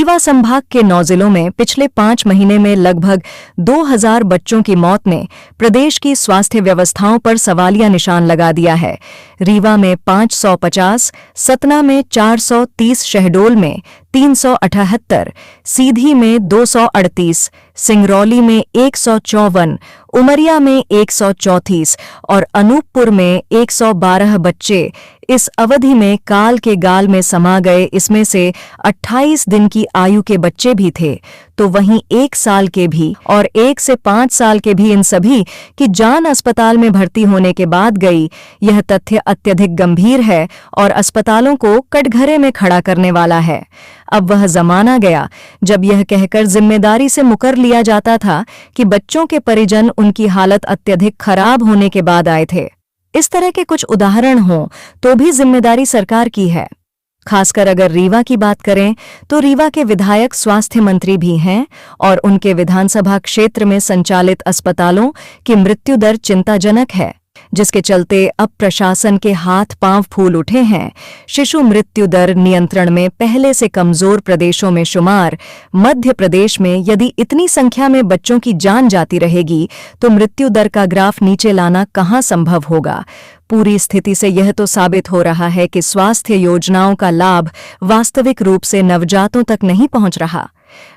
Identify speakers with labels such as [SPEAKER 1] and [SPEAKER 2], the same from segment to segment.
[SPEAKER 1] रीवा संभाग के 9 जिलों में पिछले 5 महीने में लगभग 2000 बच्चों की मौत ने प्रदेश की स्वास्थ्य व्यवस्थाओं पर सवालिया निशान लगा दिया है। रीवा में 550, सतना में 430, शहडोल में 378, सीधी में 238, सिंगरौली में 154, उमरिया में 134 और अनूपपुर में 112 बच्चे इस अवधि में काल के गाल में समा गए। इसमें से 28 दिन की आयु के बच्चे भी थे, तो वहीं 1 साल के भी और 1 से 5 साल के भी। इन सभी की जान अस्पताल में भर्ती होने के बाद गई। यह तथ्य अत्यधिक गंभीर है और अस्पतालों को कटघरे में खड़ा करने वाला है। अब वह जमाना गया जब यह कहकर जिम्मेदारी से मुकर लिया जाता था कि बच्चों के परिजन उनकी हालत अत्यधिक खराब होने के बाद आए थे। इस तरह के कुछ उदाहरण हों तो भी जिम्मेदारी सरकार की है। खासकर अगर रीवा की बात करें तो रीवा के विधायक स्वास्थ्य मंत्री भी हैं और उनके विधानसभा क्षेत्र में संचालित अस्पतालों की मृत्यु दर चिंताजनक है, जिसके चलते अब प्रशासन के हाथ पांव फूल उठे हैं। शिशु मृत्यु दर नियंत्रण में पहले से कमजोर प्रदेशों में शुमार मध्य प्रदेश में यदि इतनी संख्या में बच्चों की जान जाती रहेगी तो मृत्यु दर का ग्राफ नीचे लाना कहां संभव होगा। पूरी स्थिति से यह तो साबित हो रहा है कि स्वास्थ्य योजनाओं का लाभ वास्तविक रूप से नवजातों तक नहीं पहुंच रहा।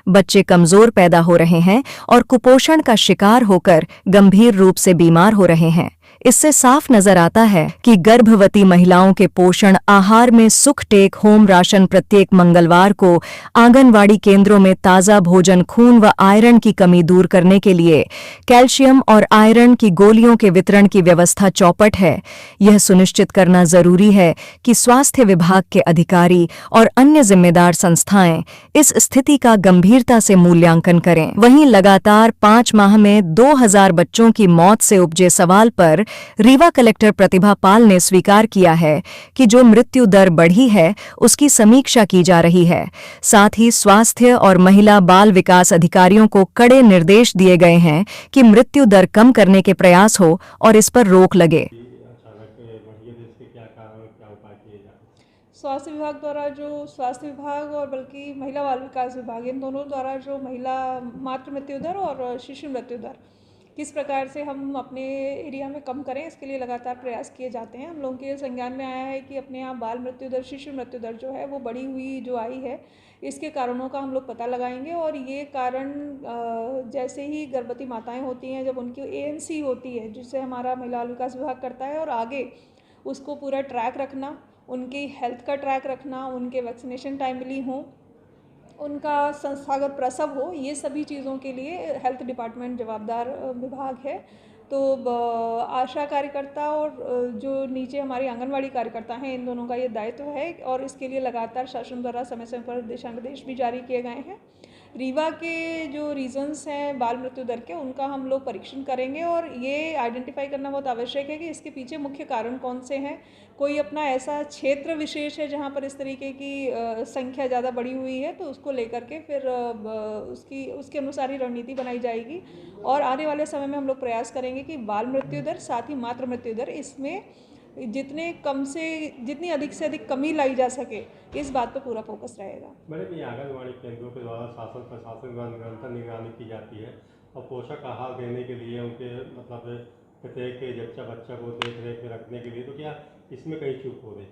[SPEAKER 1] बच्चे कमजोर पैदा हो रहे हैं और कुपोषण का शिकार होकर गंभीर रूप से बीमार हो रहे हैं। इससे साफ नजर आता है कि गर्भवती महिलाओं के पोषण आहार में सुख टेक होम राशन प्रत्येक मंगलवार को आंगनवाड़ी केंद्रों में ताज़ा भोजन, खून व आयरन की कमी दूर करने के लिए कैल्शियम और आयरन की गोलियों के वितरण की व्यवस्था चौपट है। यह सुनिश्चित करना जरूरी है कि स्वास्थ्य विभाग के अधिकारी और अन्य जिम्मेदार संस्थाएं इस स्थिति का गंभीरता से मूल्यांकन करें। वहीं लगातार 5 माह में 2000 बच्चों की मौत से उपजे सवाल पर रीवा कलेक्टर प्रतिभा पाल ने स्वीकार किया है कि जो मृत्यु दर बढ़ी है उसकी समीक्षा की जा रही है। साथ ही स्वास्थ्य और महिला बाल विकास अधिकारियों को कड़े निर्देश दिए गए हैं कि मृत्यु दर कम करने के प्रयास हो और इस पर रोक लगे।
[SPEAKER 2] स्वास्थ्य विभाग द्वारा जो स्वास्थ्य विभाग और बल्कि महिला बाल विकास विभाग, इन दोनों द्वारा जो महिला मातृ मृत्यु दर और शिशु मृत्यु दर किस प्रकार से हम अपने एरिया में कम करें, इसके लिए लगातार प्रयास किए जाते हैं। हम लोगों के संज्ञान में आया है कि अपने यहाँ बाल मृत्यु दर, शिशु मृत्यु दर जो है वो बढ़ी हुई जो आई है, इसके कारणों का हम लोग पता लगाएंगे। और ये कारण जैसे ही गर्भवती माताएं होती हैं, जब उनकी ANC होती है जिससे हमारा महिला बाल विकास विभाग करता है, और आगे उसको पूरा ट्रैक रखना, उनकी हेल्थ का ट्रैक रखना, उनके वैक्सीनेशन टाइमली हों, उनका संस्थागत प्रसव हो, ये सभी चीज़ों के लिए हेल्थ डिपार्टमेंट जवाबदार विभाग है। तो आशा कार्यकर्ता और जो नीचे हमारी आंगनवाड़ी कार्यकर्ता हैं, इन दोनों का ये दायित्व है और इसके लिए लगातार शासन द्वारा समय समय पर दिशा निर्देश भी जारी किए गए हैं। रीवा के जो रीजंस हैं बाल मृत्यु दर के, उनका हम लोग परीक्षण करेंगे और ये आइडेंटिफाई करना बहुत आवश्यक है कि इसके पीछे मुख्य कारण कौन से हैं। कोई अपना ऐसा क्षेत्र विशेष है जहाँ पर इस तरीके की संख्या ज़्यादा बढ़ी हुई है, तो उसको लेकर के फिर उसके अनुसार ही रणनीति बनाई जाएगी। और आने वाले समय में हम लोग प्रयास करेंगे कि बाल मृत्यु दर साथ ही मातृ मृत्यु दर, इसमें जितनी अधिक से अधिक कमी लाई जा सके, इस बात पर पूरा फोकस रहेगा।
[SPEAKER 3] मैडम, ये आंगनबाड़ी केंद्रों के द्वारा शासन प्रशासन द्वारा निरंतर निगरानी की जाती है और पोषक आहार देने के लिए उनके मतलब प्रत्येक बच्चा को देख रेख में रखने के लिए, तो क्या इसमें कहीं चूक हो रही?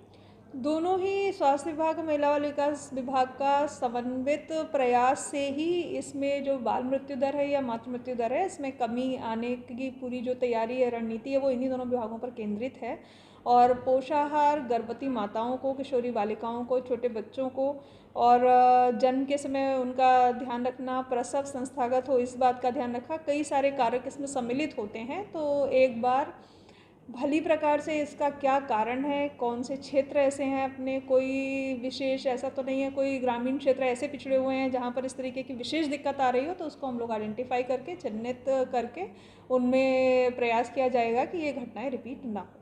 [SPEAKER 2] दोनों ही स्वास्थ्य विभाग और महिला बाल विकास विभाग का समन्वित प्रयास से ही इसमें जो बाल मृत्यु दर है या मातृ मृत्यु दर है, इसमें कमी आने की पूरी जो तैयारी है, रणनीति है, वो इन्हीं दोनों विभागों पर केंद्रित है। और पोषाहार गर्भवती माताओं को, किशोरी बालिकाओं को, छोटे बच्चों को और जन्म के समय उनका ध्यान रखना, प्रसव संस्थागत हो, इस बात का ध्यान रखा, कई सारे कारक इसमें सम्मिलित होते हैं। तो एक बार भली प्रकार से इसका क्या कारण है, कौन से क्षेत्र ऐसे हैं अपने, कोई विशेष ऐसा तो नहीं है, कोई ग्रामीण क्षेत्र ऐसे पिछड़े हुए हैं जहाँ पर इस तरीके की विशेष दिक्कत आ रही हो, तो उसको हम लोग आइडेंटिफाई करके, चिन्हित करके उनमें प्रयास किया जाएगा कि ये घटनाएं रिपीट ना हो।